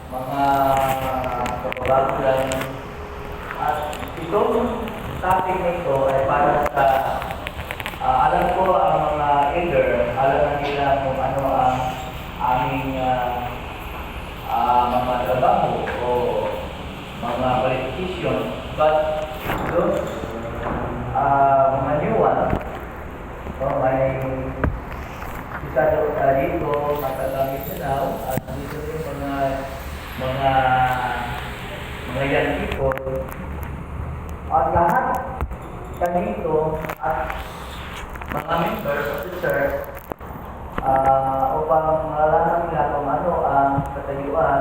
mga kababago lang. At itong topic na ito ay para sa alam ko ang mga elder, alam na nila kung ano ang aming mga trabaho o mga qualification. But those mga new one, so may isa dito matagamit nila at dito yung mga young people at lahat dito at mga members of the church upang malaman nila kung ano ang katayuan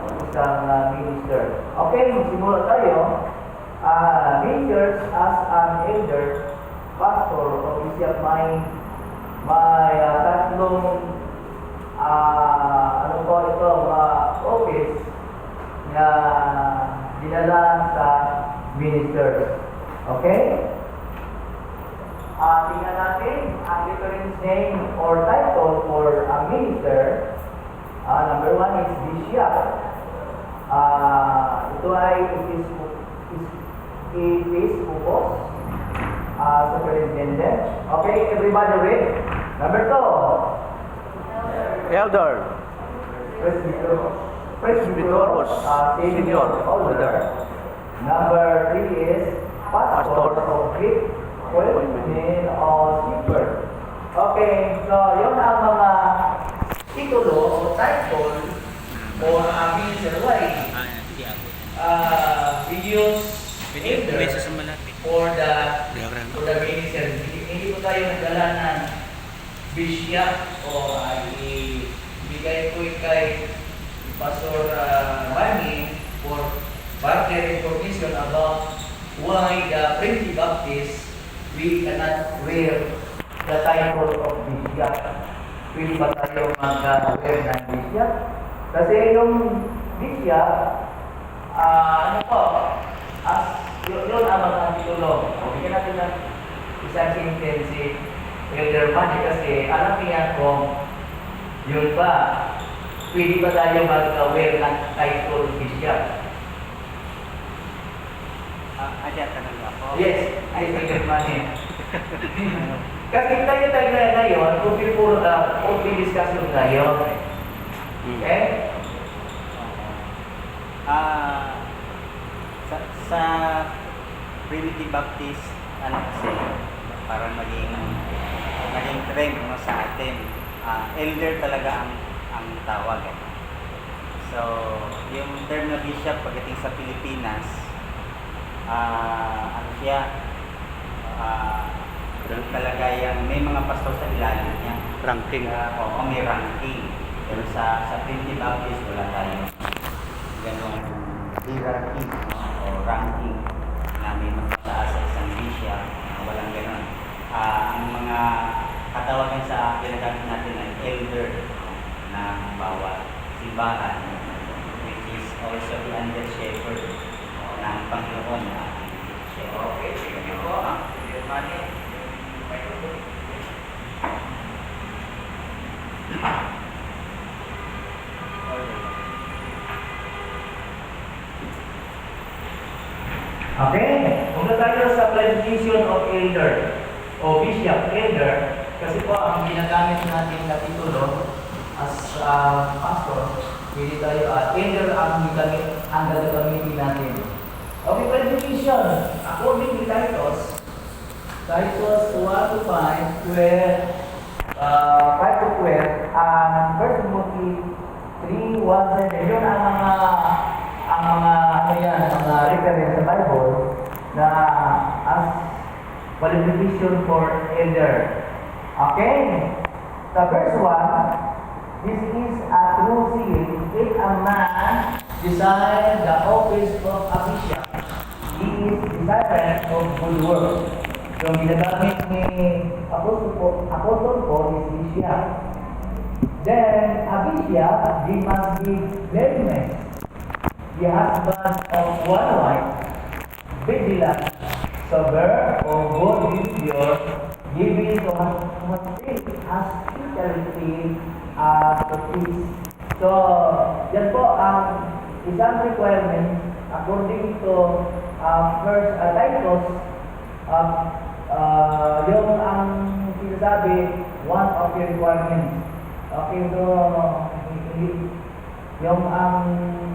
ng isang minister. Okay, magsimula tayo. Ministers as an elder, pastor, o bishop may tatlong office na dinala sa ministers. Okay? Tingnan natin ang different name or title for a minister. Number one is bishop. Ito ay episcopos, superintendent. Okay, everybody read. Number two, Elder, presbyteros, senior older. Number three is pastor or Greek appointment or shepherd. Okay, so yun ang mga titulo o title for a minister. Why? Videos elder for the minister. Hindi po tayo nagdala ng bishop o ibigay ko kay Pastor Manny for further information about why the Trinity Baptist we cannot wear the title of bishop. Pwede ba tayo mag-wear ng bishop? Kasi yung bishop, yun ang mga titulo. Bigyan natin ng isang sentence si Elder Manny kasi alam niya kung yun ba, pwede ba tayo mag-wear ng title bishop? Tanong ako. Yes, I think it's money. Kasi tayo ngayon, open discussion tayo. Okay? Sa Trinity Baptist, kasi, para maging trend sa atin, elder talaga ang tawag. So, yung term na bishop pagdating sa Pilipinas, talaga yung may mga pastor sa ilalim niya. ranking. Oo, may ranking. Pero sa Trinity Baptist, wala tayo ganong hierarchy o ranking na may magpataas sa isang bishop. Walang ganon. Ang mga katawagan sa ginagamit natin ay elder na bawat simbahan, which is also the under shepherd ng Panginoon na shepherd. Okay, sige po. Elder Manny. Okay, punta tayo sa qualification of elder o bishop elder kasi po ang ginagamit natin na titulo as pastor, pwede tayo elder ang gagamitin natin. Okay, qualification according to Titus 1 to 5, 5 to 12, and 1 Timothy 3, 1 7, yun ang mga reference sa Bible na as qualification for elder. Okay? Sa verse 1, this is a true seal if a man desire the office of a bishop. He is desirous of good work. Yung ginagamit ni Apostol Paul is bishop. Then, a bishop, he must be blameless, the husband of one wife, vigilant, sober, or good behavior, giving to hospitality to his So, yan po ang isang requirement according to first Titus, yung ang sinasabi, one of the requirements. Okay, so, yung ang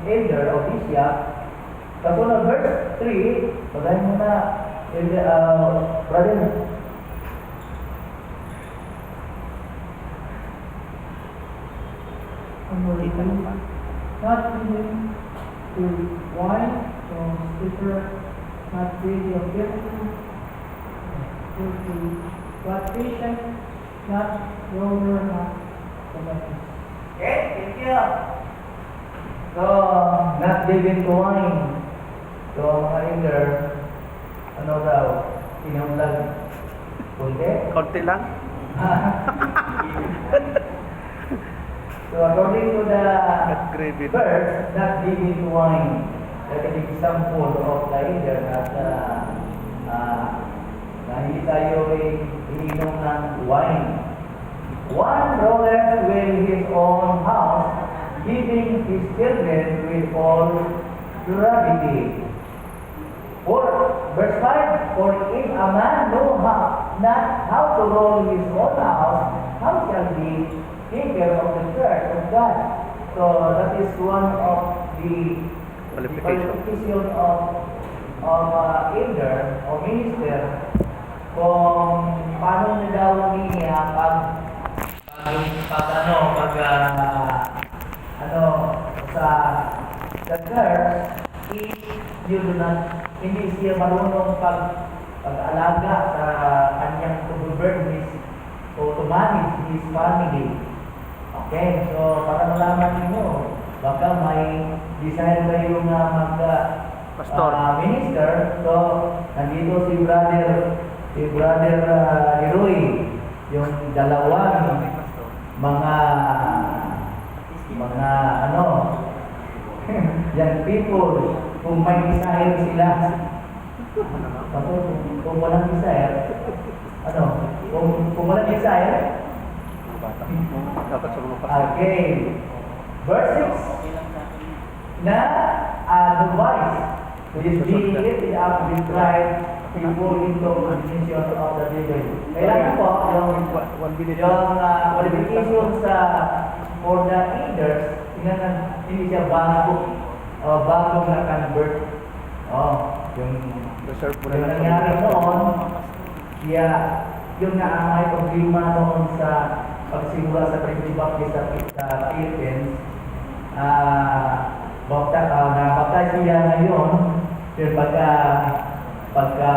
elder o bishop, kasunod verse 3, pagahin mo na, brother. Not given to wine, so speaker, not greedy of gifts, but patient, not rover, not covetous. Okay, thank you. So, not given to wine. So, mga elder, ano daw, inulag. Kunti? Konti lang. So, according to the Gravy. verse, not given to wine. That is example of the elder na hindi tayo iniinom ng wine. One ruler will his own house, giving his children with all purity. For verse 5, for if a man know not how to rule his own house, how shall he take care of the church of God? So that is one of the qualification of elder or minister kung paano na daw niya sa church, if you do not, hindi siya marunong pag-alaga sa kanyang to govern his o to manage his family. Okay, so para malaman niyo, baka may desire kayo na Pastor. minister. So, nandito si brother Leroy, yung dalawang mga young people, kung may desire sila. Tapos, kung walang desire, kung walang desire, Dapat sa mga pastor. okay. Verse 6, na advice is being lifted up with pride people into recognition of the devil. Kailangan po yung qualification for the leaders, hindi siya bago na convert. Yung Reserve mo yung na lang. nangyari noon, yung na ang may problema noon sa pagsimula sa Trinity Baptist sa Philippines, nabaptay siya ngayon, pero pagka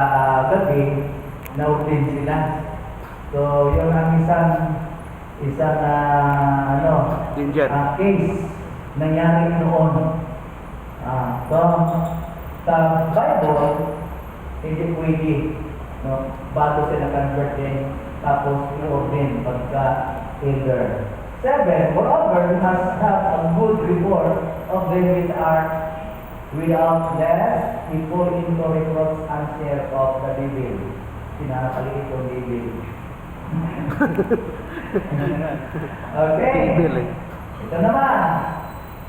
gabi, na-ordain sila. So, yun ang isang Danger. case nangyari noon. So, sa Bible, hindi pwede, no? Bago sila convert din, tapos i-ordain pagka-elder. 7, moreover, we must have a good report of them which are without lest we fall into reproach and share of the devil. Pinakaliit yung devil. Okay. Devil eh. Ito naman.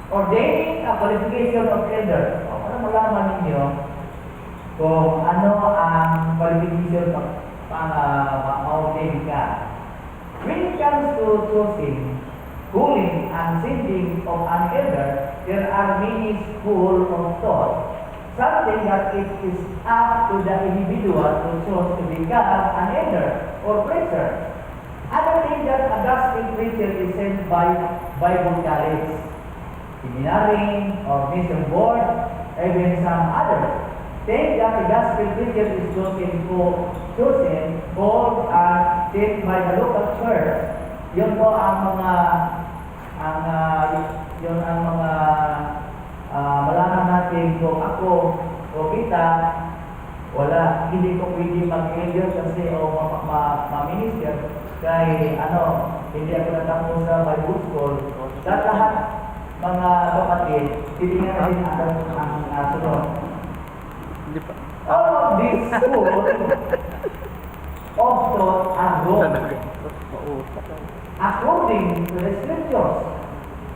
Ordaining a qualification of elder. Para malaman ninyo kung ano ang qualification ma-ordain ka. When it comes to choosing, ruling, and sending of an elder, there are many schools of thought. Something that it is up to the individual to choose to become an elder or preacher. Other thing that a gospel preacher is sent by Bible college, seminary, or mission board, even some others. Think that the gospel preacher is chosen, called, and sent by the local church. Yun po ang mga malaman natin kung ako o kita, hindi ko pwede mag-elder kasi o ma-minister kay hindi ako natapos sa Bible school. Sa lahat mga kapatid, titingnan natin ang sunod. Hindi pa. All of these schools of thought are wrong according to the scriptures.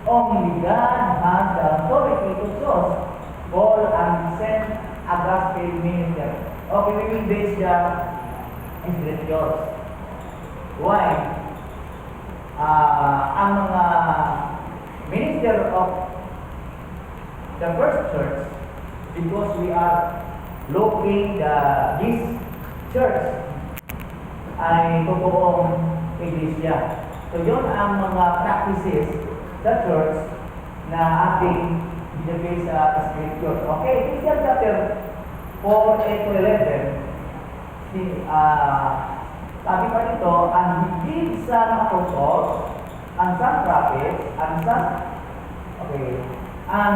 only God has the authority to choose, call, and send a gospel minister. Okay, we will base the scriptures. Why? Ang mga minister of the first church, because we are looking this church ay totoong iglesia. So yun ang mga practices sa church na ating binibigay sa scripture. Okay, Ephesians chapter 4:8-11, sabi pa dito, ang higit sa mga apostles, ang some prophets, ang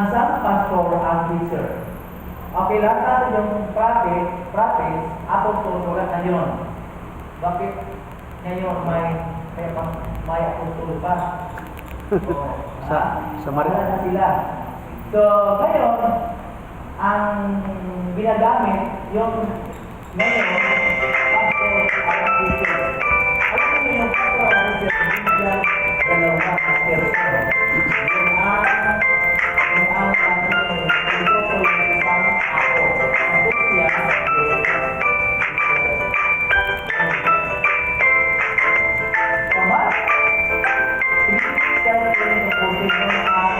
some pastor and teacher. Okay, lahat natin yung prophets, apostles, wala na yun. Bakit ngayon may apostol pa? Sa Mari- wala na sila. So, ngayon, ang ginagamit yung ngayon, pastor at teacher. Alam mo yung pastor at teacher, bigyan dalawang person. Yung ang ito po yung isang ako. Ito siya tama? Hindi siya yung position ang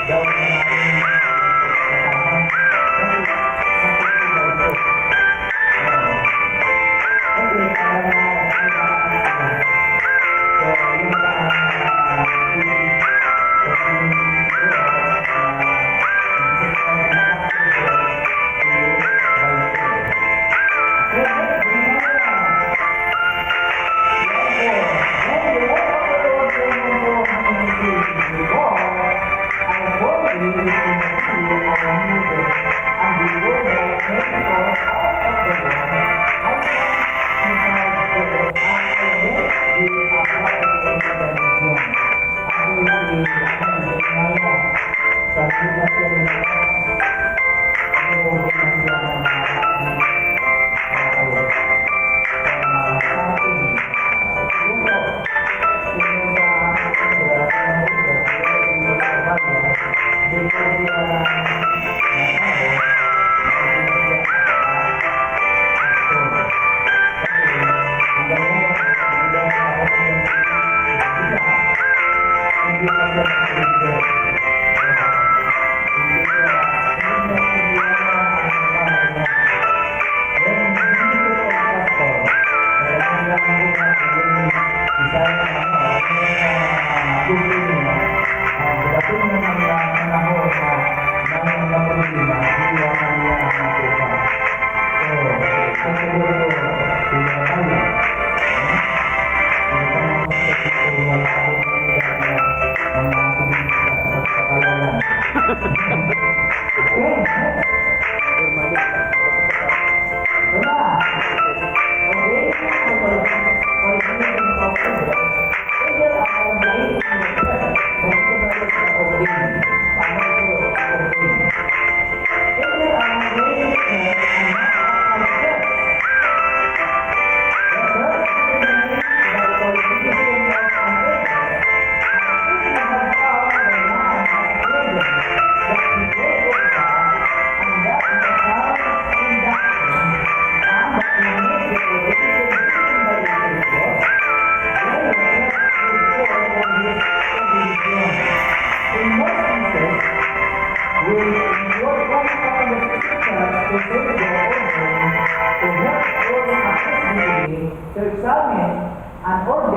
daw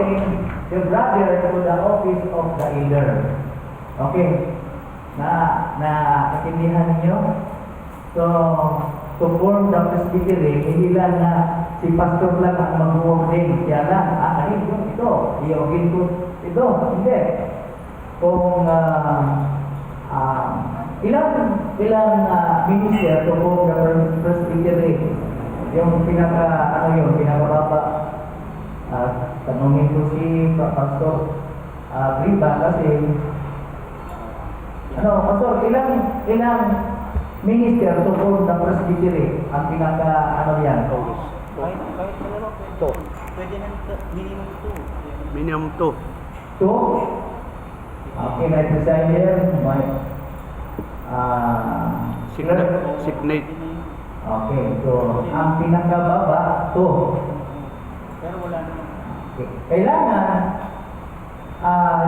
appointing the brother to the office of the elder. Okay. Naintindihan niyo? So, to form the presbytery, hindi lang na si pastor lang ang mag-warning. Siya lang, ito, iogin ko ito. Hindi. Kung ilang minister to form the presbytery, yung pinakababa, tanongin ko si Pastor Briba kasi Pastor, ilang minister to form the presbytery ang yan? Kahit dalawa, Two. pwede na minimum 2. Minimum 2. Two? Okay, may presider, may clerk. Signate. Okay, so ang pinakababa, two. Pero wala naman. Okay. Kailangan,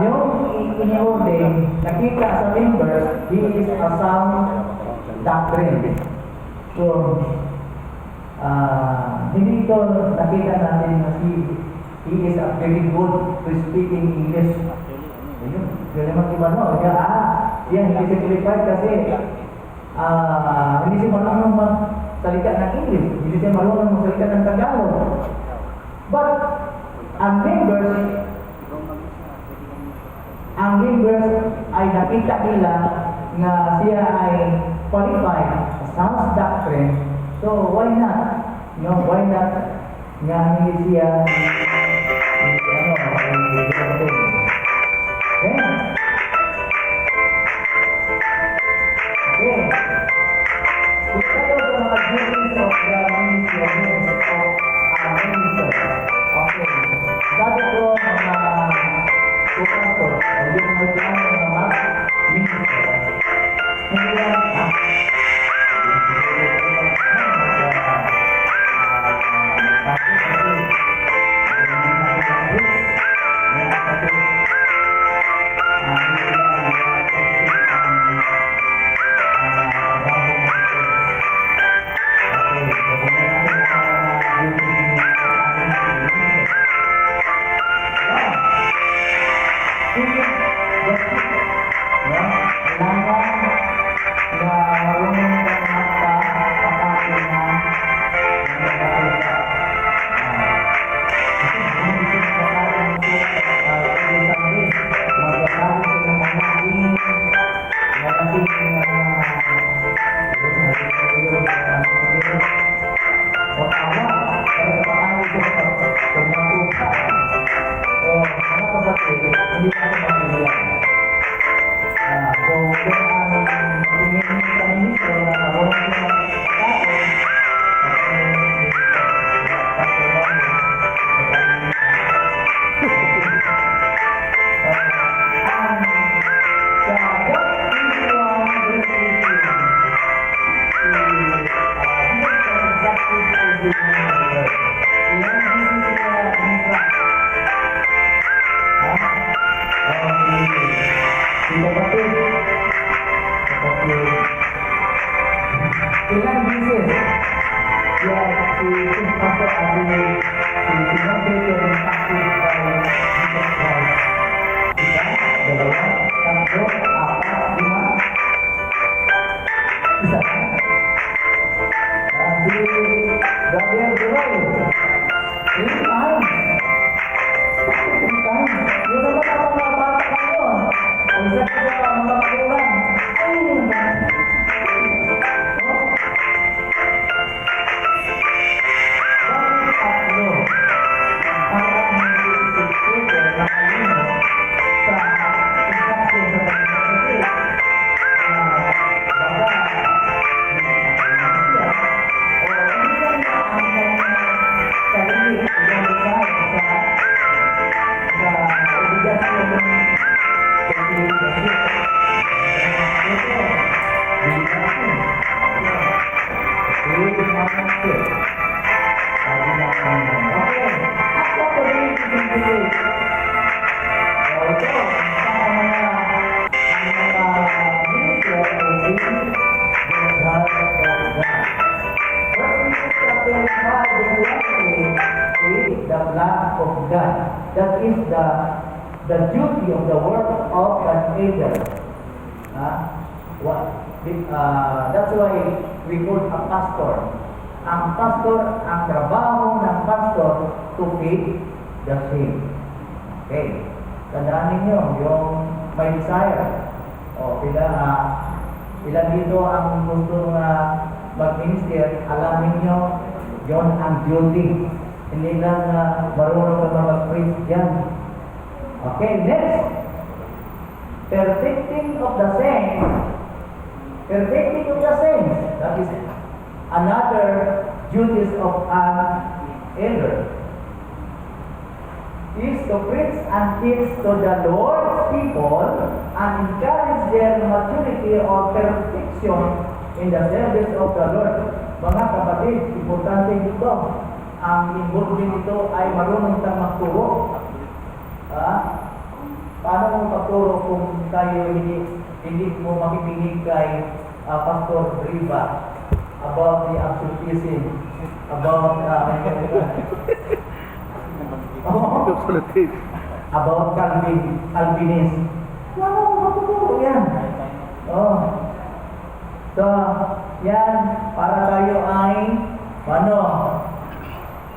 yung ini-ordain, nakita sa members, he is a sound doctrine. So, hindi ito nakita natin na he is a very good to speaking English. Ayun, yun naman iba no. Yan, hindi siya qualified kasi hindi siya marunong magsalita ng English. Hindi siya marunong magsalita ng Tagalog. But, ang members ay nakita nila na siya ay qualified sound doctrine. So, why not? Why not nga hindi siya Okay. Because of the mga duties of the ministry of minister. Okay. Sabi ko mga pastor, yung may plano ng mga minister. Hindi lang, ilang bisis ya si pastor Adi dinominated and active by Jesus Christ. Isa, dalawa, tatlo, apat, lima. Isa. Si Brother Jeroy, 3 times. 3 times. Yun naman ang mga bata ngayon. Ang isa sa mga the duty of the work of an elder. That's why we call a pastor. Ang pastor, ang trabaho ng pastor to feed the sheep. Okay. Tandaan ninyo, yung may desire. O, ilan dito ang gusto na mag-minister, alam ninyo, yon ang duty. Hindi lang marunong ka mag-preach dyan. Okay, next. Perfecting of the saints. Perfecting of the saints. That is another duties of an elder. Is to preach and teach to the Lord's people and encourage their maturity or perfection in the service of the Lord. Mga kapatid, importante dito. Ang involvement nito ay marunong kang magturo. Paano mo magturo kung tayo hindi mo makikinig kay Pastor Riva about the absolutism, about about Calvinist. Wala mo matuturo yan. So, yan, para tayo ay,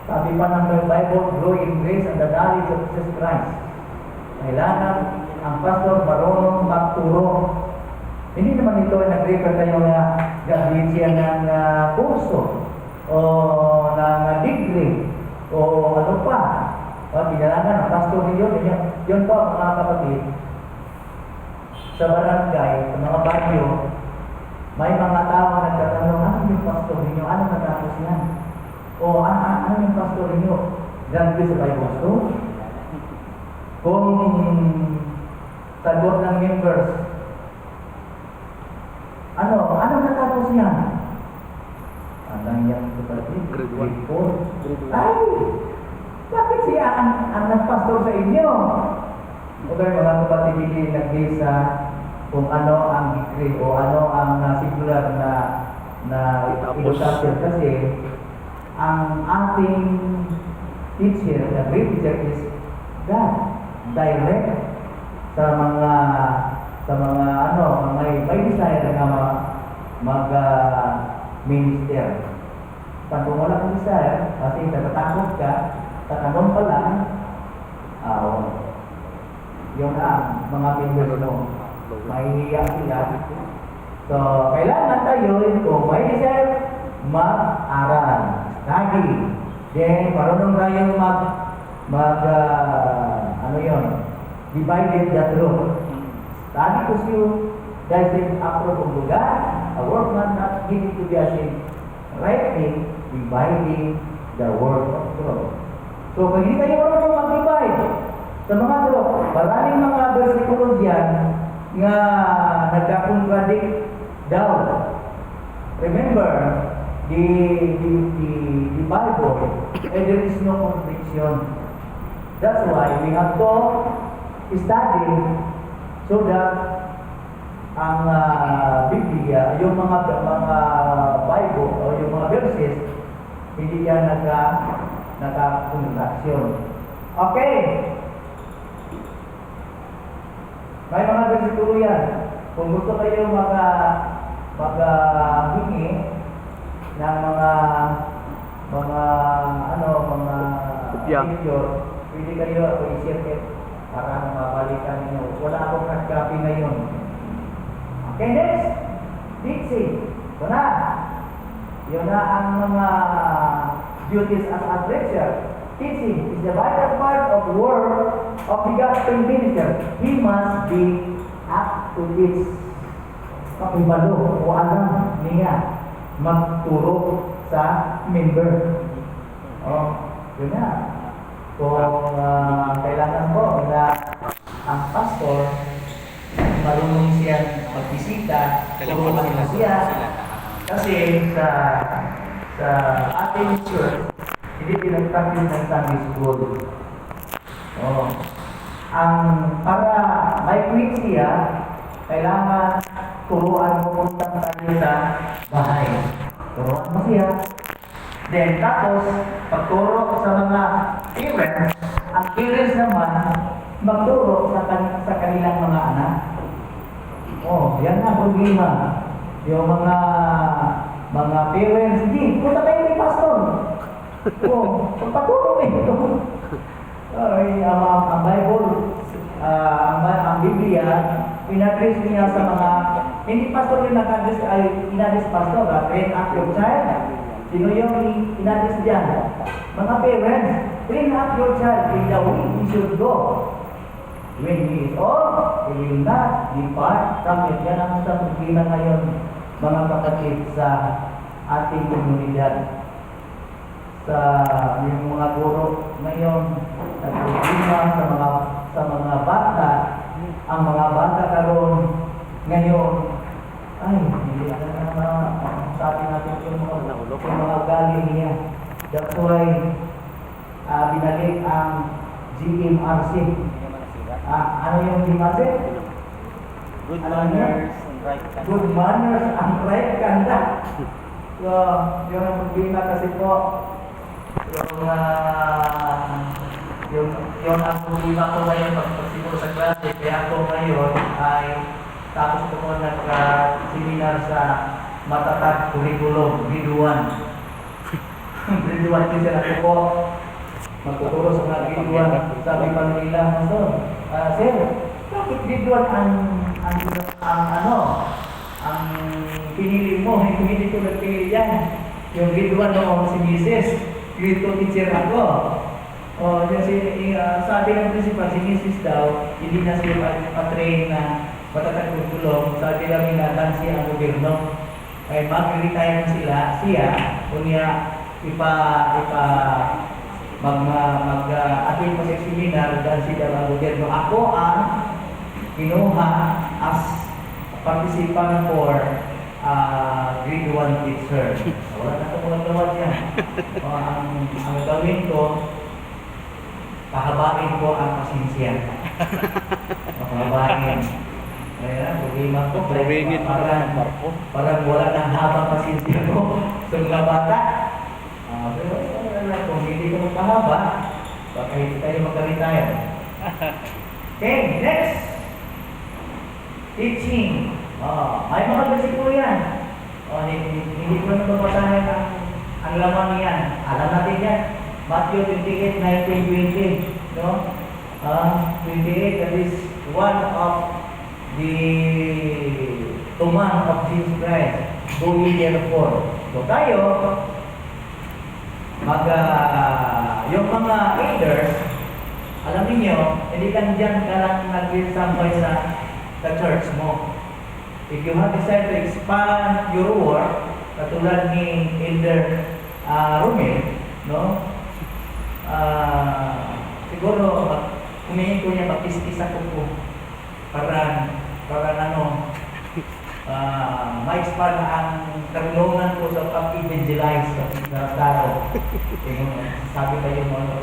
sabi pa ng Bible, grow in grace and the knowledge of Jesus Christ. Kailangan ang pastor marunong magturo. Hindi naman ito nag-refer tayo na gagawin siya ng kurso o ng degree o ano pa. Kailangan ang pastor ninyo. Yun po mga kapatid. Sa barangay, sa mga baryo, may mga tao na nagtatanong, ano yung pastor ninyo? Ano natapos yan? O ano yung pastor ninyo? Ganito sa Bible school? Kung sagot ng members, ano natapos yan? Anong yan kapatid? Grade 4. 1. Ay! Bakit siya ang nagpastor sa inyo? Okay, mga kapatid, hindi nag-base kung ano ang degree o ano ang singular na education kasi ang ating teacher, the great teacher is God. Direct sa mga may desire na mag-minister. Pag kung wala kang desire, kasi natatakot ka, tatanong pa lang, yun ang mga members mo. Mahihiya sila. So, kailangan tayo, kung may desire, mag-aral. Study. Then, marunong tayo divided the truth. Study to see dissect approach of God, a workman not needing to be ashamed, rightly dividing the word of truth. So, pag hindi tayo marunong mag-divide sa mga truth, maraming mga versikulo diyan nga nagka-contradict daw. Remember, the Bible, and there is no contradiction. That's why we have to study so that ang Biblia, yung mga Bible o yung mga verses, hindi yan naka-contradiction. Okay. May mga versikulo yan. Kung gusto kayo maghingi ng mga picture, pwede kayo ako i-share para mabalikan ninyo. Wala akong hard copy ngayon. Okay, next. Teaching. Ito na. Yun na ang mga duties as a preacher. Teaching is the vital part of the work of the gospel minister. He must be up to this. Kapibalo o alam niya magturo sa member. Yun na. Kung kailangan ko na ang pastor marunong siya magbisita, tulungan sila siya. Kasi sa ating church, hindi pinagpractice ng Sunday school. Para may quit siya, kailangan turuan mo punta tayo sa bahay. Turuan mo siya. Then, tapos, pagturo sa mga parents, ang parents naman, magturo sa kanilang mga anak. Oh, yan na problema. Yung mga parents, hindi, punta kayo kay pastor. Oh, pagpaturo ito. Ay, ang Bible, ang Biblia, in-address niya sa mga, hindi pastor yung nag-address, ay in-address pastor, train up your child. Sino yung in-address dyan? Mga parents, train up your child in the way he should go. When he is old, he will not depart from it. Yan ang sa problema ngayon, mga kapatid, sa ating komunidad. Sa yung mga guro ngayon, nagproblema sa mga bata, ang mga bata karon ngayon, ay, hindi na sabi natin yung mga galing niya. That's why, binalik ang GMRC. Ano yung GMRC? Good Ano niya? manners and right conduct. Good manners and right conduct. So, yun ang problema kasi po, yung ang problema ko ngayon pagsiguro sa klase, kaya ako ngayon ay tapos ko nagka-seminar sa matatag curriculum, grade 1. Grade 1 kasi ako po, magtuturo sa mga grade 1. Sabi pa nila, Sir, bakit grade 1 ang pinili mo? Hindi ko nagpili yan. Yung grade 1 noong si Mrs. Grade 2 teacher ako. Kasi sabi ng principal, si Mrs. daw, hindi na siya pa-train na matatag curriculum. Sabi lang dansi ang gobyerno. Ay mag-retire na siya, kunya mag-attend pa sa seminar dansi daw ang gobyerno. Ako ang kinuha as participant for grade 1 teacher. Wala na ito mga gawad yan. Ang gawin ko, pahabain ko ang pasensya. Pahabain. Kaya, problema ko. Parang wala nang habang pasensya ko sa mga bata. Pero kung hindi ko magpahaba, baka hindi tayo magka-retire. Okay, next. Teaching. May mga bersikulo yan. Hindi ko na mabasahin ang laman niyan. Alam natin yan. Matthew 28, 19, 20. No? 28, that is one of the command of Jesus Christ. Go ye therefore. So tayo, yung mga elders, alam niyo, hindi ka dyan ka lang nag-sampay sa church mo. If you have decided to expand your work, katulad ni Elder Romel, no? Siguro, humingi ko niya papiskis ako po para ma-expand ang karunungan ko sa pag-evangelize sa tao. Sabi pa yung mga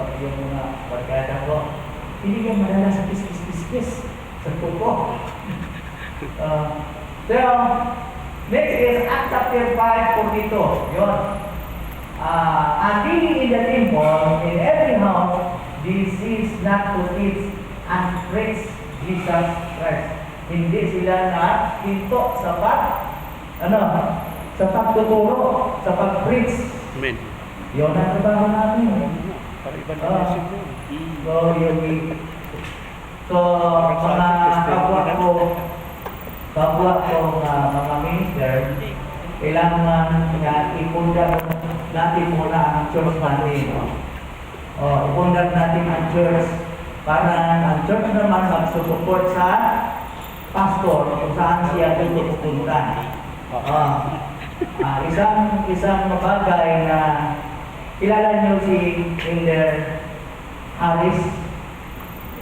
barkada ko, hindi ka madala sa piskis sa tuko. So, next is Acts chapter 5:42. Yun. And being in the temple, in every house, they cease not to teach and preach Jesus Christ. Hindi sila na pinto sa pagtuturo, sa pag-preach. Amen. Yun ang trabaho namin. Para iba na message mo. So, mga kapwa ko mga minister, kailangan ipundar natin muna ang church natin. Ipundar natin ang church para ang church naman magsusupport sa pastor kung saan siya pupunta. Isang bagay na kilala niyo si Elder Harris.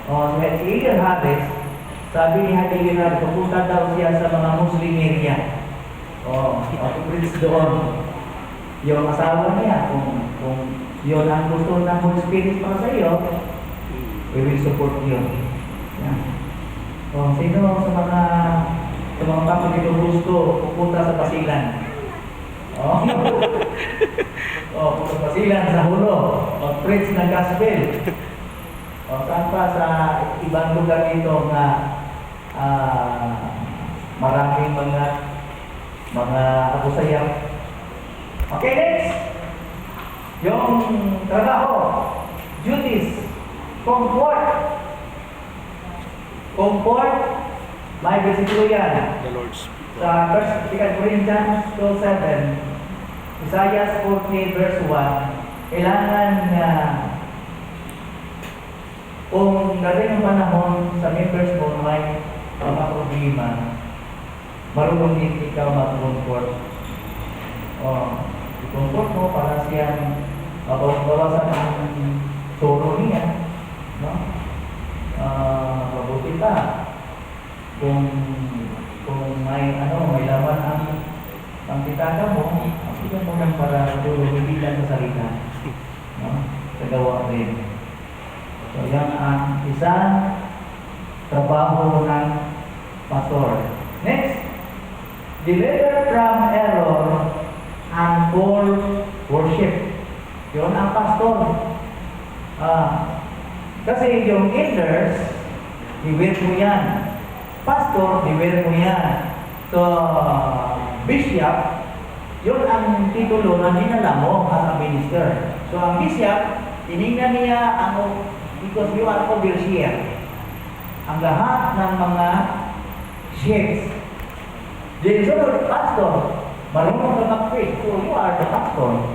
Si Elder Harris, sabi ni Elder, pupunta daw siya sa mga Muslim area. Preach doon. Yung asawa niya, kung yun ang gusto ng Holy Spirit para sa iyo, we will support you. Yan. Sino sa mga dito gusto pupunta sa Pasilan? Pupunta sa Pasilan, sa Hulo, preach ng gospel. O saan pa sa ibang lugar dito na maraming mga abusayang. Okay, next. Yung trabaho, duties, comfort. Comfort, may bersikulo yan. The Lord's Sa 1 Corinthians 12:7, Isaiah 40 verse 1, kailangan na kung dating ang panahon sa members mo may mga problema, marunong din ikaw mag-comfort. I-comfort mo para siyang mabawasan ang soro niya. No? Mabuti pa kung may laman ang pitaka mo, bigyan mo lang para tulong, hindi lang sa salita. No? Sa gawa rin. So, yan ang isang trabaho ng pastor. Next, deliver from error and false worship. Yun ang pastor. Kasi yung elders, beware mo yan. Pastor, beware mo yan. So, bishop, yun ang titulo na dinala mo as a minister. So, ang bishop, tinignan niya because you are overseer. Ang lahat ng mga shifts. Then, so, pastor, marunong ka mag-preach. So, you are the pastor.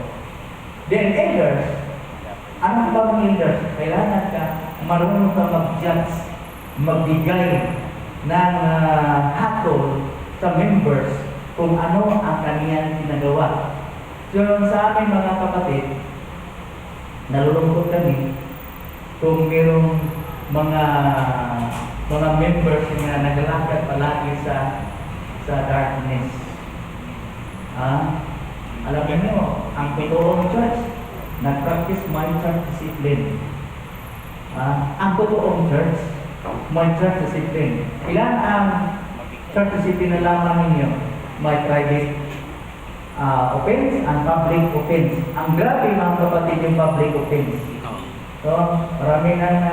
Then, elders, ano bang elders? Kailangan ka marunong ka mag-judge, magbigay ng hatol sa members kung ano ang kaniyang ginagawa. So, sa amin mga kapatid, nalulungkot kami kung mayroong mga members na naglalakad palagi sa darkness. Alam niyo, ang totoong church, nag-practice my church discipline. Ang totoong church, my church discipline. Ilan ang church discipline na lamang ninyo? My private offense and public offense. Ang grabe mga kapatid yung public offense. So, marami nang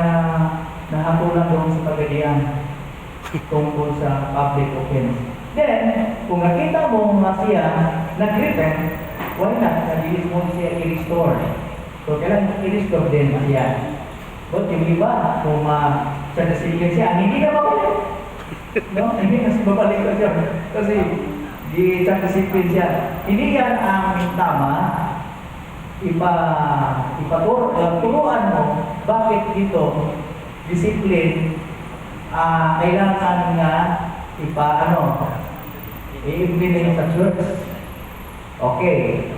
nahapulan doon sa pagadian tungkol sa public offense. Then, kung nakita mo siya nag-repent, why not? Nag-ilis mo siya i-restore. So, kailangan i-restore din siya. But yung iba, kung sa discipline siya, hindi na babalik. No? Hindi na siya babalik ka siya. Kasi, di sa discipline siya. Hindi yan ang tama. Turuan mo, bakit dito, discipline, kailangan nga i-implement sa church. Okay.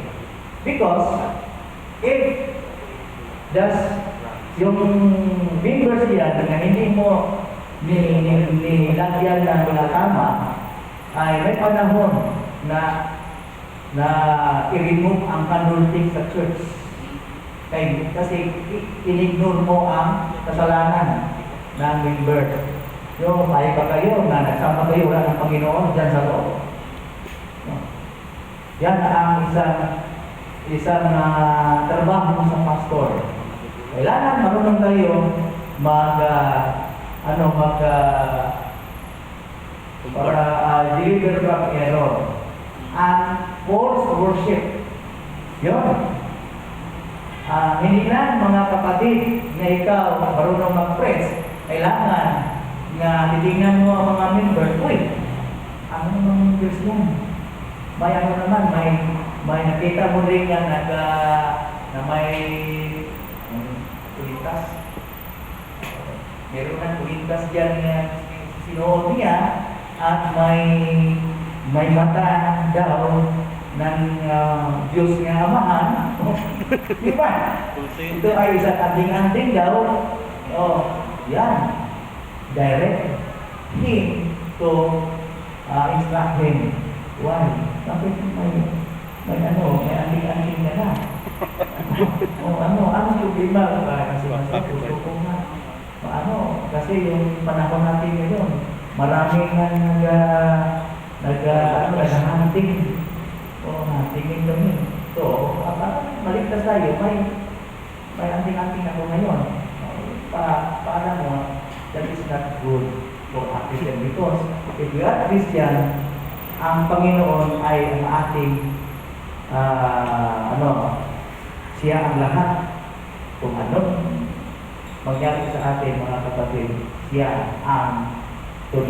Because, if yung members yan na hindi mo nilagyan ng mga tama, ay may panahon na i-remove ang canonic sa church. Kasi in-ignore mo ang kasalanan ng members. Yung may pa kayo na nagsama kayo wala ng Panginoon dyan sa loob. Yan ang isang trabaho sa pastor. Kailangan marunong kayo deliver from error and false worship. Yun. Hindi lang mga kapatid na ikaw marunong mag-press, kailangan na titignan mo ang mga members. Uy, ano mga members yan? May may nakita mo rin yan na may kulitas. Meron ng kulitas dyan na sinuot niya at may mata daw ng Diyos nga Amahan. Di ba? Ito ay isang anting-anting daw. Yan. Direct him to instruct him. Why? Bakit may anting-anting ka na? Ano problema? Kasi gusto ko nga. Kasi yung panahon natin ngayon, maraming nag-hunting. Huntingin kami. So, maligtas tayo, may anting-anting ako ngayon. paano mo, that is not good for a Christian because if we are Christian, ang Panginoon ay ang ating siya ang lahat. Kung ano mangyari sa atin mga kapatid, siya ang to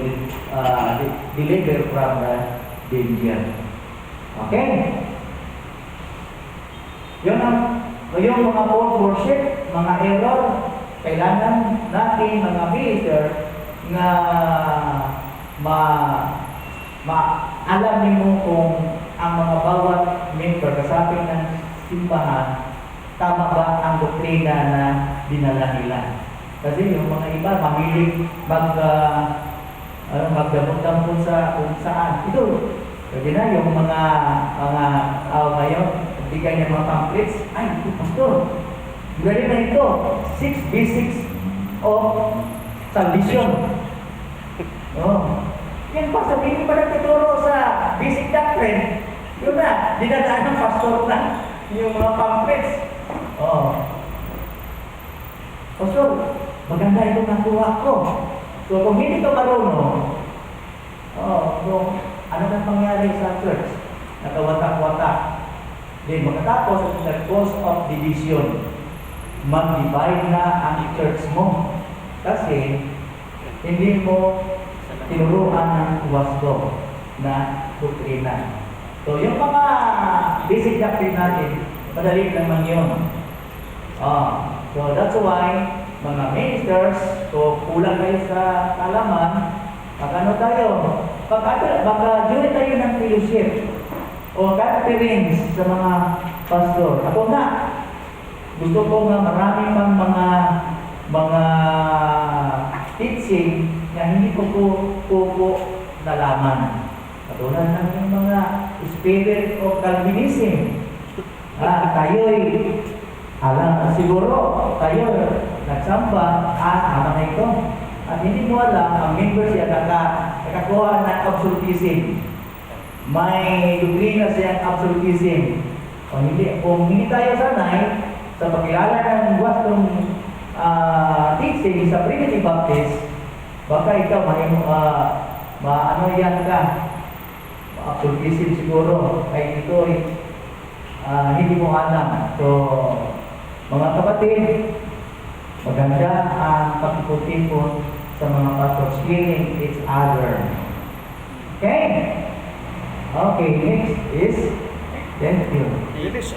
deliver from the danger. Okay? Yung mga false worship, mga error, kailangan natin mga minister na alam niyo kung ang mga bawat member kasapin ng simbahan tama ba ang doktrina na dinala nila. Kasi yung mga iba mamilig magdamot-damot sa kung saan. Ito, pwede na yung mga tao ngayon, bigay niya mga pamphlets. Ay, ito, pastor. Galing na ito. 6 basics of salvation. Oh. Yan pa, sabihin pa nagtuturo sa basic doctrine. Yun na, dinadaan ng pastor na yung mga pamphlets. Oh. Pastor, maganda itong nakuha ko. So, kung hindi ka marunong, kung ano nang pangyari sa church, nakawatak-watak. Then, magkatapos, nag-cause of division. Mag-divide na ang church mo. Kasi, hindi mo tinuruan ng wasto na doktrina. So, yung mga basic doctrine natin, madali naman yun. So, that's why, mga ministers, so kulang kayo sa kalaman, ano tayo, baka-join tayo ng fellowship o gatherings sa mga pastor. Ako nga, gusto ko nga marami pang mga teaching na hindi ko po nalaman. Katulad ng mga spirit of Calvinism. Tayo'y siguro tayo nagsamba, tama na ito. At hindi mo alam, ang members siya nakakuha ng absolutism. May doktrina siya ng absolutism. Kung hindi tayo sanay sa pagkilala ng wastong teaching sa Primitive Baptist, baka ikaw yan ka. Absolutism siguro, ay ito hindi mo alam. So, mga kapatid, maganda ang pagpuputipon sa mga pastors, hearing each other. Okay? Okay, next is thank you. Linis.